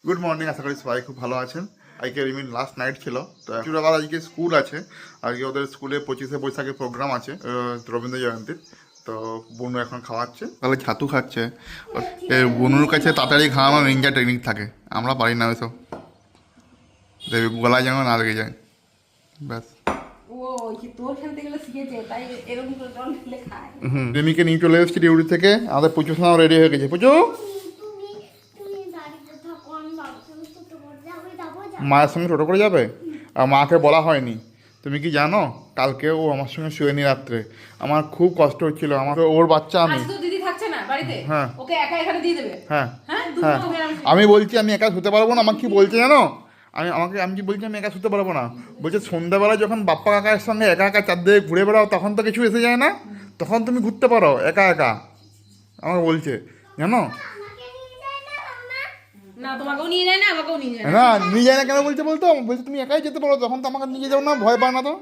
Good morning, আশা করি সবাই খুব ভালো আছেন। আজকে রিমিন লাস্ট নাইট ছিল, তো অ্যাকচুয়ালি আবার আজকে স্কুল আছে। আজকে ওদের স্কুলে 25শে বৈশাখের প্রোগ্রাম আছে, রবীন্দ্র জয়ন্তীর। তো বুনু এখন খাওয়াচ্ছে, তাহলে ছাতু খাচ্ছে। বুনুর কাছে তাড়াতাড়ি খাওয়ানো নিনজা টেকনিক থাকে, আমরা পারি না ওইসব। দেখবি গলায় যেন না লেগে যায়, ব্যাস। রিমিকে নিয়ে চলে এসেছি ডিউটি থেকে, আমাদের পুজোর সময় রেডি হয়ে গেছে। পুজো মায়ের সঙ্গে টোটো করে যাবে, আর মাকে বলা হয়নি। তুমি কি জানো, কালকে ও আমার সঙ্গে শুয়েনি রাত্রে, আমার খুব কষ্ট হচ্ছিল। আমার ওর বাচ্চা আমি। দিদি থাকছে না বাড়িতে, হ্যাঁ ওকে একা এখানে দিয়ে দেবে। হ্যাঁ হ্যাঁ হ্যাঁ, আমি বলছি আমি একা শুতে পারবো না। আমাকে কি বলছে জানো, আমি কি বলছি আমি একা শুতে পারবো না। বলছে সন্ধ্যাবেলা যখন বাপ্পা কাকার সঙ্গে একা একা চারদিকে ঘুরে বেড়াও, তখন তো কিছু এসে যায় না, তখন তুমি ঘুরতে পারো একা একা, আমাকে বলছে জানো। না তোমাকেও নিয়ে যায় না, আমাকেও নিয়ে যায় না নিয়ে যায় না কেন বলছে বলতো, বলছে তুমি একাই যেতে পারো, তখন তো আমাকে নিয়ে যাও না, ভয় পায় না তো।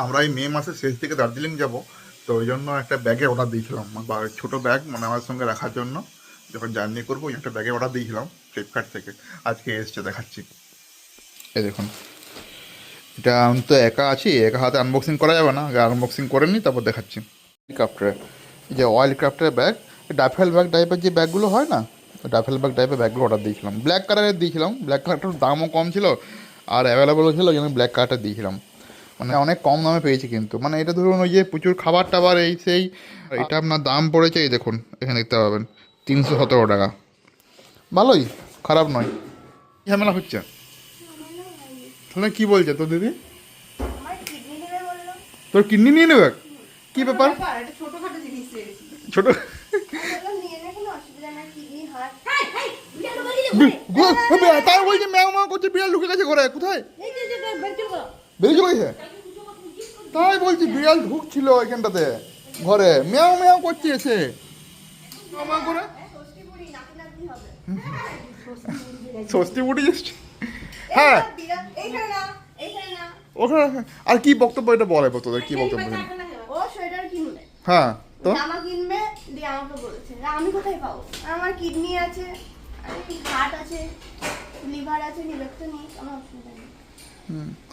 আমরা এই মে মাসের শেষ দিকে দার্জিলিং যাব, তো ওই জন্য একটা ব্যাগের অর্ডার দিয়েছিলাম, ছোটো ব্যাগ মানে আমার সঙ্গে রাখার জন্য, যখন জার্নি করবো ওই একটা ব্যাগের অর্ডার দিয়েছিলাম ফ্লিপকার্ট থেকে। আজকে এসছে, দেখাচ্ছি। এই দেখুন, এটা আমি তো একা আছি, একা হাতে আনবক্সিং করা যাবে না, আনবক্সিং করে নিই তারপর দেখাচ্ছি। ক্রাফটের এই যে অয়েল ক্রাফটের ব্যাগ, ডাফেল ব্যাগ টাইপের যে ব্যাগগুলো হয় না, ডাফেল ব্যাগ টাইপের ব্যাগগুলো অর্ডার দিয়েছিলাম। ব্ল্যাক কালারের দিয়েছিলাম, ব্ল্যাক কালারটার দামও কম ছিল আর অ্যাভেলেবলও ছিল, ওই জন্য ব্ল্যাক কালারটা দিয়েছিলাম। মানে অনেক কম দামে পেয়েছি কিন্তু, মানে এটা ধরুন ওই যে প্রচুর খাবার টাবার এই সেই, এটা আপনার দাম পড়েছে এই দেখুন এখানে দেখতে পাবেন 317 টাকা। ভালোই, খারাপ নয়। ঝামেলা হচ্ছে তাহলে কি বলছে তোর দিদি, তোর কিডনি নিয়ে নেবে? কি ব্যাপার, ছোটখাটো জিনিস চেয়েছি। ছোট তাই বলছে ম্যাও ম্যাও করছে, বিড়াল ঢুকে গেছে ঘরে। কোথায় বেরিয়ে চলে গেছে? তাই বলছি বিড়াল ঢুকছিল এখানটাতে ঘরে, ম্যাও ম্যাও করছে এসে করে। ষষ্ঠী বুটি এসছে, হ্যাঁ ওখানে। আর কি বক্তব্য এটা বলে তোদের, কি বক্তব্য? ও সোয়েটার কিনবে, হ্যাঁ তো জামা কিনবে, দিয়ে আমাকে বলেছে আমি কোথায় পাবো, আমার কিডনি আছে, হার্ট আছে, লিভার আছে, লিভার তো নেই, কোনো অসুবিধা নেই।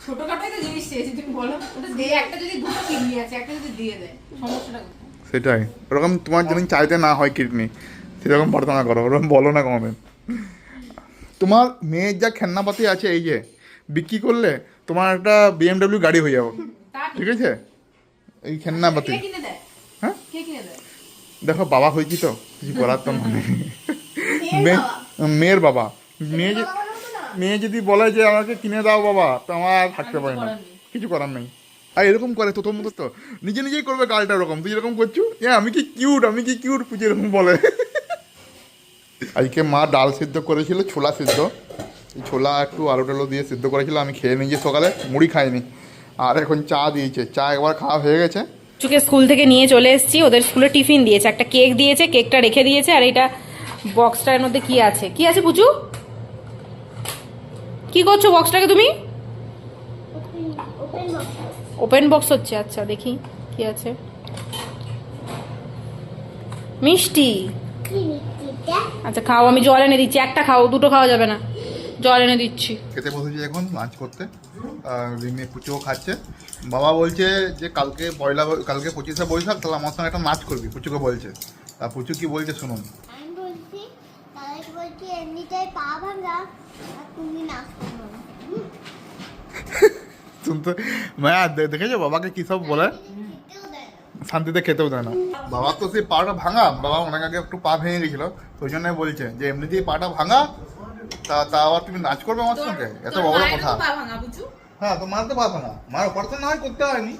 ছোটখাটোই তো জিনিস চেয়েছি, তুমি বলো ওটা দিয়ে, একটা যদি দুটো কিডনি আছে একটা যদি দিয়ে দেয়, সমস্যাটা কোথায়? সেটাই, ওরকম তোমার যেন চাইতে না হয় কিডনি, সেরকম প্রার্থনা করো, ওরকম বলো না কোনোদিন। তোমার মেয়ের যা খেলনাপাতি আছে এই যে বিক্রি করলে তোমার একটা BMW গাড়ি হয়ে যাবে, ঠিক আছে? এই খেলনাপাতি, কে কিনে দেয়? হ্যাঁ কে কিনে দেয়? দেখো বাবা হয়েছি তো কিছু করার তো মানে মেয়ের বাবা, মেয়ে যদি বলে যে আমাকে কিনে দাও বাবা, তো আমার আর থাকতে পারে না, কিছু করার নেই। আর এরকম করে তোর মতো তো নিজে নিজেই করবে গালটা, ওরকম তুই এরকম করছো, আমি কি কিউট পুজো এরকম বলে। আজকে মা ডাল সিদ্ধ করেছিল, ছোলা সিদ্ধ, এই ছোলা একটু আলু টালু দিয়ে সিদ্ধ করেছিল, আমি খেয়ে নিয়েছি সকালে, মুড়ি খাইনি। আর এখন চা দিয়েছে, চা একবার খাওয়া হয়ে গেছে। পুচুকে স্কুল থেকে নিয়ে চলে এসেছি, ওদের স্কুলে টিফিন দিয়েছে, একটা কেক দিয়েছে, কেকটা রেখে দিয়েছে, আর এটা বক্সটার মধ্যে কি আছে পুচু? কি করছো বক্সটাকে তুমি? ওপেন বক্স হচ্ছে, আচ্ছা দেখি কি আছে। মিষ্টি, আচ্ছা খাও, আমি জল এনে দিচ্ছি, একটা খাও, দুটো খাওয়া যাবে না, জল এনে দিচ্ছি। খেতে বসেছি এখন লাঞ্চ করতে, রিমি পুচুও খাচ্ছে। বাবা বলছে যে কালকে 25শে বৈশাখ, তাহলে আমার সঙ্গে একটা নাচ করবি, পুচুকে বলছে। আর পুচু কি বলছে শুনুন। আমি বলছি তাহলে বলছি এমনিটাই পা ভাঙা আর তুমি নাচ করো। শুনতে মায়া দেখেছো বাবাকে কী সব বলে, শান্তিতে খেতেও দেয় না। বাবা তো সেই পাটা ভাঙা, বাবা অনেক আগে একটু পা ভেঙে গেছিলো, ওই জন্যই বলছে যে এমনিতেই পাটা ভাঙা, তা আবার তুমি নাচ করবে আমার সঙ্গে, এত বড় কথা। হ্যাঁ তো মার তো পা ভাঙা, মার অপারেশন না হয় করতে হয়নি।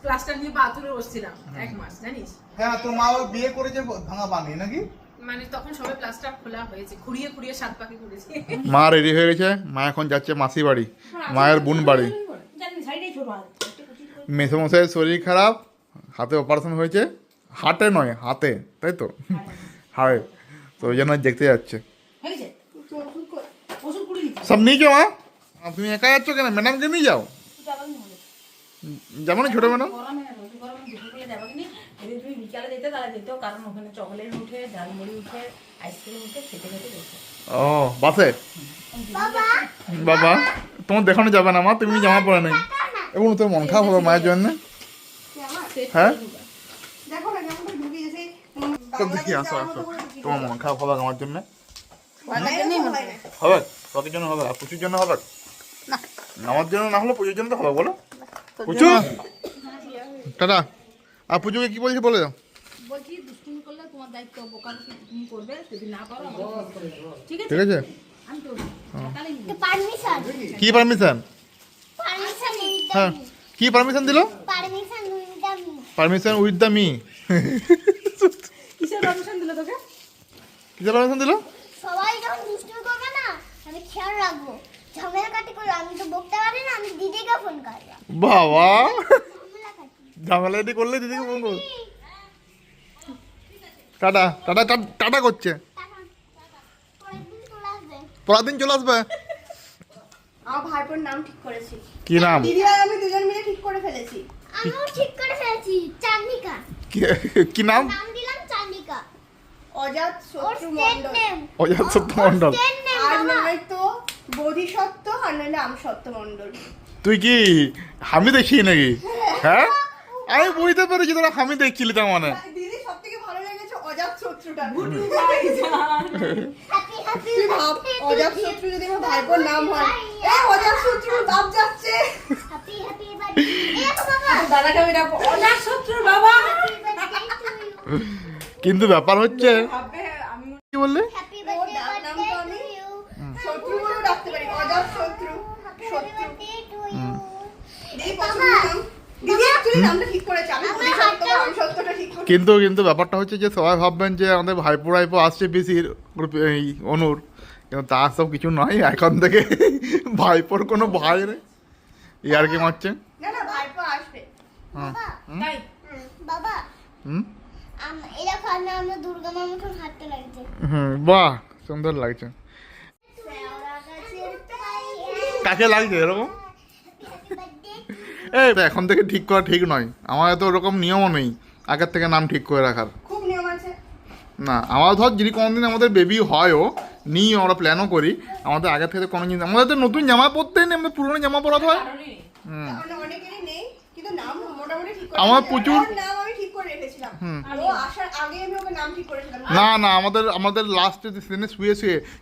প্লাস্টার নিয়ে বাথরুমে বসছিলাম 1 মাস, জানিস? হ্যাঁ তোর মা আবার বিয়ে করেছে ভাঙা পা নিয়ে নাকি? মানে তখন সবে প্লাস্টার খোলা হয়েছে, খুঁড়িয়ে খুঁড়িয়ে 7 পাখি করেছে। মা রেডি হয়ে গেছে, মা এখন যাচ্ছে মাসি বাড়ি, মায়ের বোন বাড়ি। মেসোমশাইয়ের শরীর খারাপ, হাতে অপারেশন হয়েছে, হাটে নয় হাতে, তাই তো হাড়ে, তো ওই জন্য দেখতে যাচ্ছে। সব নিয়ে যাও, মা তুমি একা যাচ্ছ কেন, ম্যাডামকে নিয়ে যাও, যাবো না ছোটো ম্যাডাম? বিকালে দিতে তারা দিত, কারণ ওখানে চকলেট উঠে, ঝালমুড়ি উঠে, আইসক্রিম উঠে, খেতে খেতে যেত। ও বাসে বাবা বাবা তোমার দেখানো যাবে না মা, তুমি জামা পরে নেই এবং তোর মন খারাপ হবে মায়ের জন্য। হ্যাঁ দেখো না কেমন ঢুকিয়ে সেই তো দেখি আসো আসো, তোমার মন খারাপ হবে আমার জন্য। হবে হবে তোর জন্য হবে আর পুচুর জন্য হবে না, আমার জন্য না হলে পুজোর জন্য তো হবে বলো। পুচু টাটা। আর পুজোকে কি বলছি বলে দাও। বলছি দুষ্টুমি করলে তোমার দায়িত্ব, বোকাবুকি তুমি করবে, যদি না পারো আমাকে ফোন করে দেবো। ঠিক আছে, ঠিক আছে আমি তো সকালে নিয়ে পারমিশন কি পারমিশন? পারমিশন হ্যাঁ কি পারমিশন দিল? পারমিশন উইদামি পারমিশন উইথ দ্য মি। কিসের পারমিশন দিল তোকে? কিসের পারমিশন দিল? সবাই যখন দুষ্টুমি করবে না আমি খেয়াল রাখবো, ঝামেলা কাটি করলে আমি তো বকতে পারি না, আমি দিদিকে ফোন করবো। বাবা ঝামেলা কাটি ঝামেলা এটি করলে দিদিকে ফোন করো। টাটা টাটা টাটা করছে, পরের দিন চলে আসবে। পরের দিন চলে আসবে। আমার ভাইপোর নাম ঠিক করেছি, কি নাম? দিদি আর আমি দুজন মিলে ঠিক করে ফেলেছি। আমিও ঠিক করে ফেলেছি, চান্দিকা কি নাম? নাম দিলাম চান্দিকা। অজাত শত্রু মণ্ডল, অজাত সত্য মন্ডল। আর নয়তো বোধিসত্ত্ব, আর নইলে আমসত্ত্ব মণ্ডল। তুই কি আমি দেখি নাকি? হ্যাঁ আমি বুঝতে পেরেছি তোরা আমি দেখছিলি তার মানে। দিদি সব থেকে ভালো লেগেছে অজাত শত্রুটা। হ্যাপি তুই ভাব, অজাত শত্রু যদি আমার ভাইপোর নাম হয়, অজাত শত্রু বাপ যাচ্ছে। হ্যাপি হ্যাপি বার্থডে এ তো বাবা, দাদাকে আমি ডাকবো অজাত শত্রুর বাবা। কিন্তু ব্যাপার হচ্ছে ভাববে আমি কি বললে? হ্যাপি বার্থডে নাম তো আমি শত্রু বলে ডাকতে পারি, অজাত শত্রু। শত্রু দিদি পছন্দ নাম, দিদি অ্যাকচুয়ালি নামটা ঠিক করেছে, আমি বোধিসত্ত্ব আমসত্ত্বটা ঠিক করেছি। কিন্তু ব্যাপারটা হচ্ছে যে সবাই ভাববেন যে আমাদের ভাইপো আসছে বেশির এই অনুর, কিন্তু তার সব কিছু নয়। এখন থেকে ভাইপোর কোনো ভাই নেই, এই আর কি মারছে। না না ভাইপো আসবে। হ্যাঁ তাই বাবা হুম এরকম আমরা দুর্গা মার মতন হাঁটতে লাগছে। হুম বাহ সুন্দর লাগছে। কাকে লাগছে এরকম? এই এখন থেকে ঠিক করা ঠিক নয়, আমার তো ওরকম নিয়মও নেই আগের থেকে নাম ঠিক করে রাখার। খুব নিয়ম আছে। না আমার ধর যদি কোনোদিন আমাদের বেবি হয়ও নিই, আমরা প্ল্যানও করি, আমাদের আগের থেকে কোনো জিনিস আমাদের তো নতুন জামা পরতেই নেই, আমাদের পুরোনো জামা পরাতে হয়। কারণই নেই। অনেকেরই নেই, কিন্তু নাম মোটামুটি ঠিক করে আমার রেখেছি। প্রচুর- ওর নাম আমি ঠিক করে রেখেছিলাম। ও আসার আগে আমি ওকে নাম ঠিক করেছিলাম। না আমাদের লাস্টে দিনে শুয়ে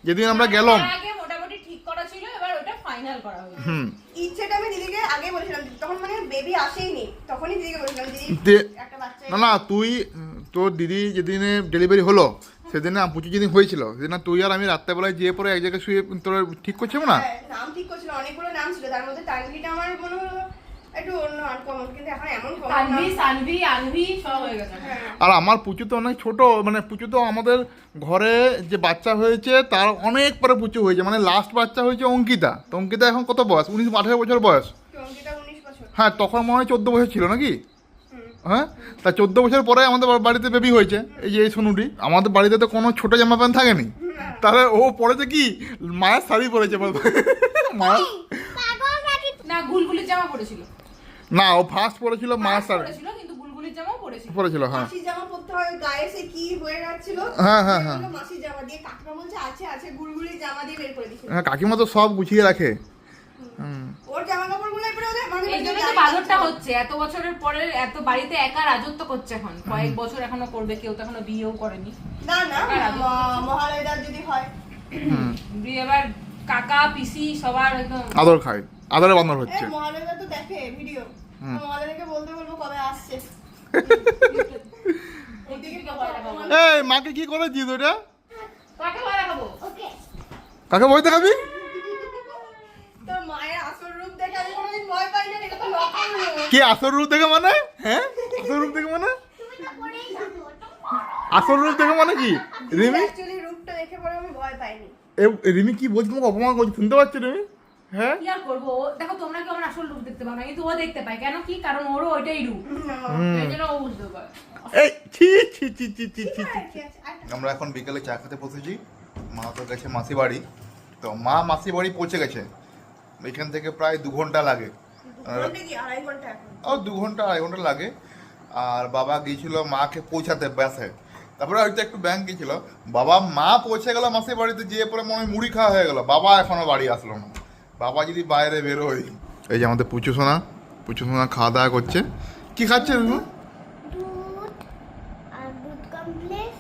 যেদিন আমরা গেলাম। তার আগে মোটামুটি ঠিক করা ছিল, এবার ওটা ফাইনাল করা হয়েছে। হুম ইচ্ছেটা আমি দিদিকে আগে বলেছিলাম, তখন মানে বেবি আসেইনি, তখনই দিদিকে বলেছিলাম দিদি একটা বাচ্চা। না তুই তোর দিদি যেদিনে ডেলিভারি হলো সেদিনে পুজো যেদিন হয়েছিল সেদিন তুই আর আমি রাত্রেবেলায় যেয়ে পরে এক জায়গায় শুয়ে তোর ঠিক করছিলাম না। হ্যাঁ, নাম ঠিক করছিল, অনেকগুলো নাম ছিল, তার মধ্যে তানভিটা আমার মনে হলো একটু অন্য আনকমন, কিন্তু এখন এমন common তানভি, নাম। সানভি, আনভি সব হয়ে গেছে। হ্যাঁ। আর আমার পুচু তো অনেক ছোট, মানে পুচু তো আমাদের ঘরে যে বাচ্চা হয়েছে তার অনেক পরে পুচু হয়েছে, মানে লাস্ট বাচ্চা হয়েছে অঙ্কিতা। তো অঙ্কিতা এখন কত বয়স? 18 বছর বয়স। টঙ্কিটা 19 বছর। হ্যাঁ তখন মনে হয় 14 বছর ছিল নাকি? হ্যাঁ তা 14 বছর পরে আমাদের বাড়িতে বেবি হয়েছে এই যে এই সোনুটি। আমাদের বাড়িতে তো কোনো ছোট জামা প্যান্ট থাকেনি, তাহলে ও পড়েছে কি মায়ের শাড়ি পরেছে মায়ের। না গুলগুলির জামা পড়েছিল, না ও ফার্স্ট পরেছিল মায়ের শাড়ি পড়েছিল, কিন্তু গুলগুলির জামাও পড়েছিল। পরেছিল। হ্যাঁ মাসির জামা পরতে হয়, গায়ে সে কি হয়ে যাচ্ছিল। হ্যাঁ হ্যাঁ হ্যাঁ বললো মাসির জামা দিয়ে, কাকিমা বলছে আছে গুলগুলির জামা দিয়ে বের করে দিয়েছিল। হ্যাঁ কাকিমা তো সব গুছিয়ে রাখে। ওর জামা কাপড়গুলো এবারে ওদের মানে এই জন্যই তো বাদরটা হচ্ছে, এত বছরের পরে এত বাড়িতে একা রাজত্ব করছে। এখন কয়েক বছর এখনো করবে, কেউ তো এখনো বিয়েও করেনি। না মহালয়ার যদি হয় বিয়ে এবার কাকা পিসি সবার একদম আদর খায়, আদরে বান্দর হচ্ছে। মহালয়া তো দেখে ভিডিও, মহালয়াকে বলতে বলবো কবে আসছে। ওদিকে এই মাকে কি করেছিস ওটা? কাকে ভয় দেখাবো? ওকে কাকে ভয় দেখাবি? তোর মায়ের আসল রূপ দেখে আমি কোনোদিন ভয় পাই না, এটা তো নকল রূপ। কি আসল রূপ দেখে মানে? হ্যাঁ আসল রূপ দেখে মানে? তুমি তো পরেই থাকো। আসল রূপ দেখে মানে কি? রিমি অ্যাকচুয়ালি রূপটা দেখে পরে আমি ভয় পাইনি। রিমি কি বলছি তোমাকে অপমান করছি, শুনতে পাচ্ছ রিমি? হ্যাঁ কি আর করবো? দেখো তোমরা কি আমার আসল রূপ দেখতে পাও না, কিন্তু ও দেখতে পায়। কেন কি? কারণ ওরও ওইটাই রূপ, এই জন্য ও বুঝতে পারে। এই ছি ছি ছি ছি ছি ছি ছি। ঠিক আছে, আর আমরা এখন বিকেলে চা খেতে বসেছি। মা তো গেছে মাসি বাড়ি, তো মা মাসি বাড়ি পৌঁছে গেছে। এখান থেকে প্রায় 2 ঘন্টা লাগে। ঘন্টা কি 2.5 ঘন্টা এখন? ও 2 ঘন্টা 2.5 ঘন্টা লাগে। আর বাবা গিয়েছিল মাকে পৌঁছাতে ব্যাসে, তারপরে হয়তো একটু ব্যাংক গিয়েছিল। বাবা মা পৌঁছে গেল মাসির বাড়িতে, যেয়ে পরে মনে হয় মুড়ি খাওয়া হয়ে গেল, বাবা এখনো বাড়ি আসলো না। বাবা যদি বাইরে বেরোয়। এই যে আমাদের পুচু সোনা খাওয়া দাওয়া করছে। কি খাচ্ছে তুমি? দুধ আর দুধ কমপ্লেক্স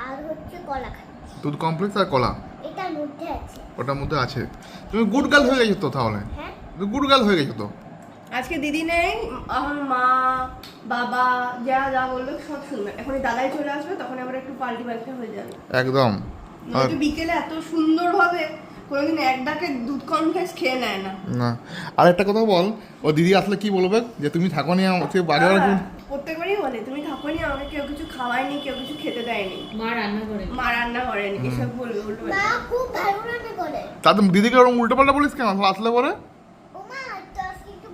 আর হচ্ছে কলা খাচ্ছি। দুধ কমপ্লেক্স আর কলা এটার মধ্যে আছে। ওটার মধ্যে আছে। তুমি গুড গার্ল হয়ে গেছো তো তাহলে? হ্যাঁ, তুমি গুড গার্ল হয়ে গেছো তো। আজকে দিদি নেই, এখন মা বাবা যা যা বলবে সব শুনবে। এখন এই দাদাই চলে আসবে, তখন আবার একটু পাল্টি হয়ে যাবে একদম। নয়তো বিকেলে এত সুন্দর হবে, কোনোদিন এক ডাকে দুধ কনফ্লেক্স খেয়ে নেয় না। না, আর একটা কথা বল, ও দিদি আসলে কি বলবে যে তুমি থাকো নি আমাকে বাড়ি বাড়ি? প্রত্যেকবারই বলে তুমি থাকো নি, আমাকে কেউ কিছু খাওয়ায়নি, কেউ কিছু খেতে দেয়নি, মা রান্না করে মা রান্না করেনি, এসব বলবে উল্টো মা খুব ভালো রান্না করে। তাতে দিদিকে ওরকম উল্টো পাল্টা বলিস কেন আসলে পরে? ও মা, তো আজকে একটু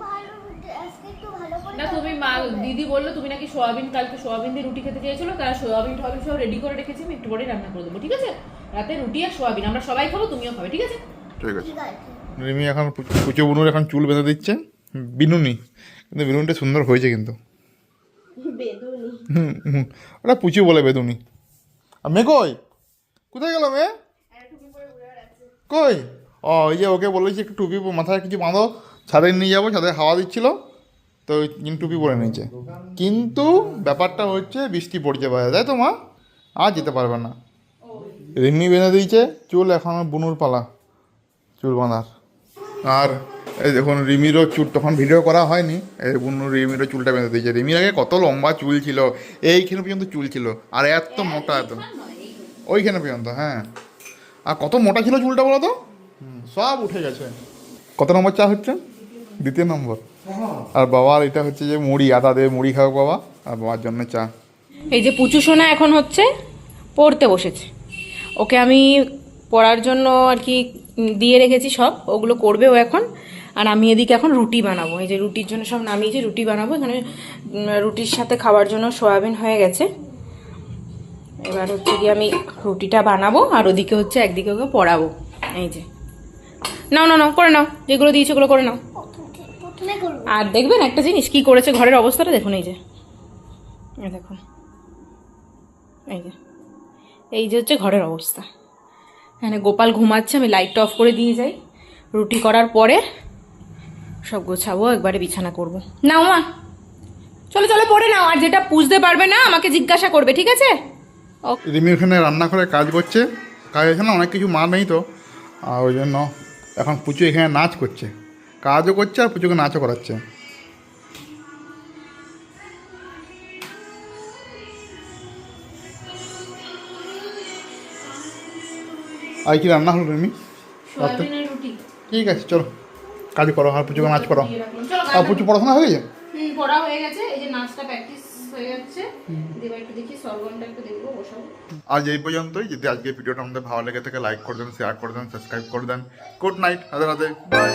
ভালো করে না তুমি মা দিদি বললো তুমি নাকি সোয়াবিন, কালকে সোয়াবিন দিয়ে রুটি খেতে চেয়েছিল, তারা সোয়াবিন সব রেডি করে রেখেছি, আমি একটু পরে রান্না করে দেবো, ঠিক আছে? রাতে রুটি আর সোয়াবিন আমরা সবাই খাবো, তুমিও খাবে, ঠিক আছে? ঠিক আছে। ঠিক আছে। রিমি এখন পুচু বুনুর এখন চুল বেঁধে দিচ্ছে, বিনুনি, কিন্তু বিনুনিটা সুন্দর হয়েছে কিন্তু। বেদুনি ওটা পুচু বলে বেদুনি। আর মেয়ে কই? কোথায় গেল মেয়ে? কই? ও এই যে ওকে বলেছি একটু টুপি মাথায় কিছু বাঁধো, ছাদে নিয়ে যাবো, ছাদে হাওয়া দিচ্ছিল তো ওই টুপি পরে নিয়েছে। কিন্তু ব্যাপারটা হচ্ছে বৃষ্টি পড়ছে বাইরে, তাই তো মা? আর যেতে পারবে না। রিমি বেঁধে দিয়েছে চুল, এখন বুনুর পালা চুল বাঁধার। আর এই দেখুন রিমিরও চুল, তখন ভিডিও করা হয়নি, এই বুনু রিমিরও চুলটা বেঁধে দিয়েছে। রিমির আগে কত লম্বা চুল ছিল, এইখানে পর্যন্ত চুল ছিল, আর এত মোটা, এত ওইখানে পর্যন্ত। হ্যাঁ, আর কত মোটা ছিল চুলটা বলো তো, সব উঠে গেছে। কত নম্বর চা হচ্ছে? দ্বিতীয় নম্বর। আর বাবার এটা হচ্ছে যে মুড়ি, আদা দিয়ে মুড়ি খাও বাবা, আর বাবার জন্য চা। এই যে পুচু সোনা এখন হচ্ছে পড়তে বসেছে, ওকে আমি পড়ার জন্য আর কি দিয়ে রেখেছি সব, ওগুলো করবে ও এখন। আর আমি এদিকে এখন রুটি বানাবো, এই যে রুটির জন্য সব নামিয়েছি, রুটি বানাবো। এখানে রুটির সাথে খাওয়ার জন্য সয়াবিন হয়ে গেছে, এবার হচ্ছে কি আমি রুটিটা বানাবো, আর ওদিকে হচ্ছে একদিকে ওকে পড়াবো। এই যে নাও নাও নাও করে নাও, যেগুলো দিয়েছে ওগুলো করে নাও। প্রথমে করবো। আর দেখবেন একটা জিনিস কি করেছে, ঘরের অবস্থাটা দেখুন। এই যে এই দেখুন, এই যে হচ্ছে ঘরের অবস্থা। এখানে গোপাল ঘুমাচ্ছে, আমি লাইটটা অফ করে দিয়ে যাই। রুটি করার পরে সব গোছাবো, একবারে বিছানা করব। নাও মা, চলো চলো পড়ে নাও, আর যেটা বুঝতে পারবে না আমাকে জিজ্ঞাসা করবে, ঠিক আছে? রিমি ওখানে রান্না করে কাজ করছে, কাজ এখানে অনেক কিছু মা নেই তো, আর ওই জন্য এখন পুচু এখানে নাচ করছে, কাজও করছে আর পুচুকে নাচও করাচ্ছে। আর কি রান্না হলো রিমি? সোয়াবিনের রুটি। ঠিক আছে চলো কাজ করো, আর পুচুকে নাচ করো। চলো আর পুচু পড়াশোনা হয়ে গেছে? পড়া হয়ে গেছে, এই যে নাচটা প্র্যাকটিস হয়ে যাচ্ছে, এবার একটু দেখি সরগমটা একটু দেখবো, বসাবো। আজ এই পর্যন্তই। যদি আজকে ভিডিওটা আমাদের ভালো লেগে থাকে লাইক করে দেন, শেয়ার করে দেন, সাবস্ক্রাইব করে দেন। Good night, Radhe Radhe, by.